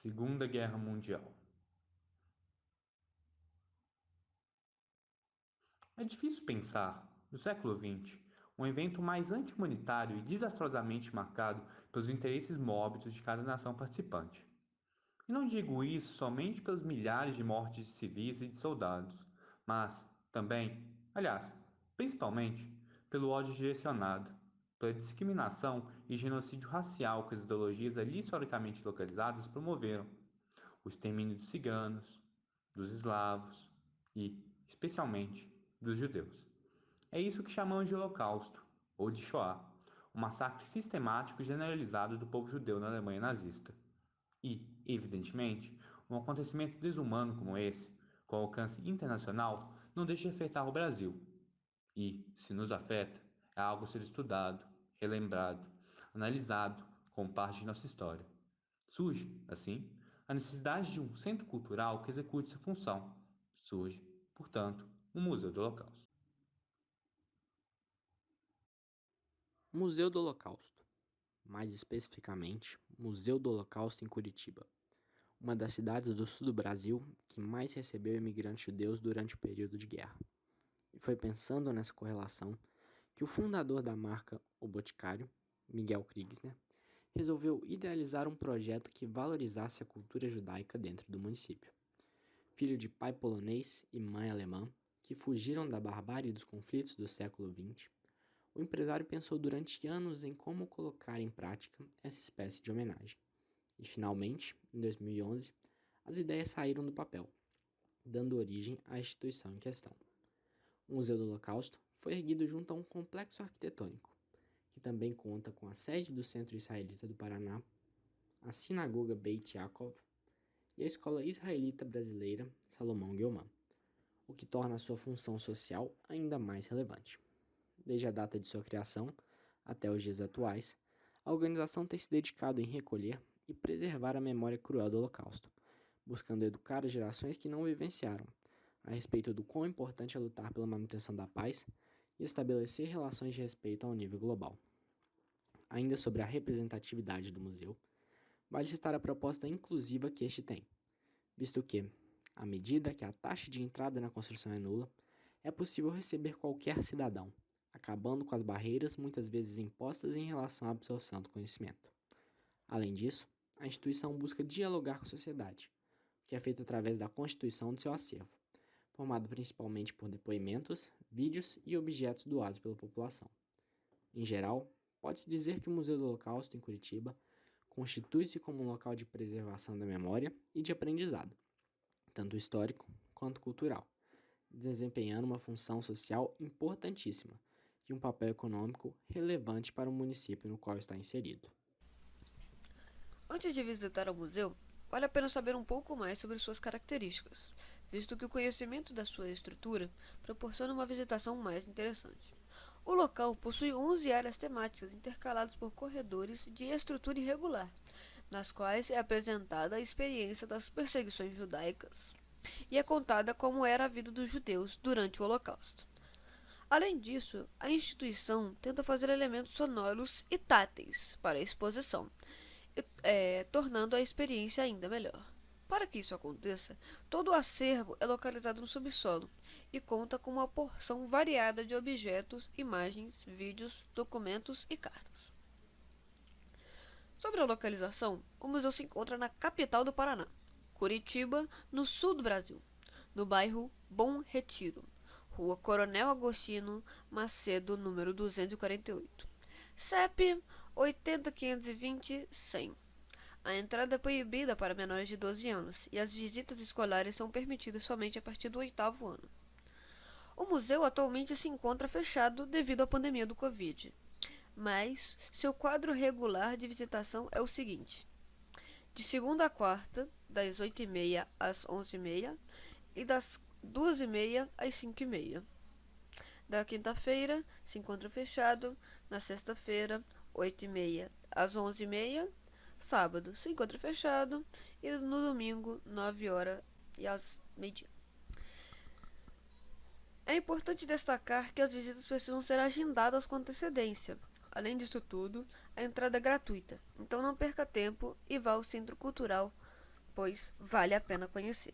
Segunda Guerra Mundial. É difícil pensar, no século XX, um evento mais anti-humanitário e desastrosamente marcado pelos interesses mórbidos de cada nação participante. E não digo isso somente pelos milhares de mortes de civis e de soldados, mas também, aliás, principalmente, pelo ódio direcionado, pela discriminação e genocídio racial que as ideologias ali historicamente localizadas promoveram, o extermínio dos ciganos, dos eslavos e, especialmente, dos judeus. É isso que chamamos de Holocausto, ou de Shoah, um massacre sistemático e generalizado do povo judeu na Alemanha nazista. E, evidentemente, um acontecimento desumano como esse, com alcance internacional, não deixa de afetar o Brasil. E, se nos afeta, é algo a ser estudado, relembrado, analisado como parte de nossa história. Surge, assim, a necessidade de um centro cultural que execute essa função. Surge, portanto, um Museu do Holocausto. Museu do Holocausto, mais especificamente, Museu do Holocausto em Curitiba, uma das cidades do sul do Brasil que mais recebeu imigrantes judeus durante o período de guerra. E foi pensando nessa correlação que o fundador da marca O Boticário, Miguel Kriegsner, resolveu idealizar um projeto que valorizasse a cultura judaica dentro do município. Filho de pai polonês e mãe alemã, que fugiram da barbárie dos conflitos do século XX, o empresário pensou durante anos em como colocar em prática essa espécie de homenagem. E finalmente, em 2011, as ideias saíram do papel, dando origem à instituição em questão. O Museu do Holocausto foi erguido junto a um complexo arquitetônico, que também conta com a sede do Centro Israelita do Paraná, a Sinagoga Beit Yaakov e a Escola Israelita Brasileira Salomão Guilmã, o que torna a sua função social ainda mais relevante. Desde a data de sua criação até os dias atuais, a organização tem se dedicado em recolher e preservar a memória cruel do Holocausto, buscando educar as gerações que não vivenciaram, a respeito do quão importante é lutar pela manutenção da paz e estabelecer relações de respeito ao nível global. Ainda sobre a representatividade do museu, vale citar a proposta inclusiva que este tem, visto que, à medida que a taxa de entrada na construção é nula, é possível receber qualquer cidadão, acabando com as barreiras muitas vezes impostas em relação à absorção do conhecimento. Além disso, a instituição busca dialogar com a sociedade, o que é feito através da constituição de seu acervo, formado principalmente por depoimentos, vídeos e objetos doados pela população. Em geral, pode-se dizer que o Museu do Holocausto, em Curitiba, constitui-se como um local de preservação da memória e de aprendizado, tanto histórico quanto cultural, desempenhando uma função social importantíssima e um papel econômico relevante para o município no qual está inserido. Antes de visitar o museu, vale a pena saber um pouco mais sobre suas características, visto que o conhecimento da sua estrutura proporciona uma visitação mais interessante. O local possui 11 áreas temáticas intercaladas por corredores de estrutura irregular, nas quais é apresentada a experiência das perseguições judaicas e é contada como era a vida dos judeus durante o Holocausto. Além disso, a instituição tenta fazer elementos sonoros e táteis para a exposição, tornando a experiência ainda melhor. Para que isso aconteça, todo o acervo é localizado no subsolo e conta com uma porção variada de objetos, imagens, vídeos, documentos e cartas. Sobre a localização, o museu se encontra na capital do Paraná, Curitiba, no sul do Brasil, no bairro Bom Retiro, Rua Coronel Agostinho Macedo, número 248. CEP 80520-100. A entrada é proibida para menores de 12 anos e as visitas escolares são permitidas somente a partir do 8º ano. O museu atualmente se encontra fechado devido à pandemia do Covid, mas seu quadro regular de visitação é o seguinte: de segunda a quarta, das 8h30 às 11h30 e das 2h30 às 5h30. Da quinta-feira, se encontra fechado, na sexta-feira, 8h30 às 11h30, sábado, se encontra fechado e no domingo, 9h e às meio-dia. É importante destacar que as visitas precisam ser agendadas com antecedência. Além disso tudo, a entrada é gratuita, então não perca tempo e vá ao Centro Cultural pois vale a pena conhecer.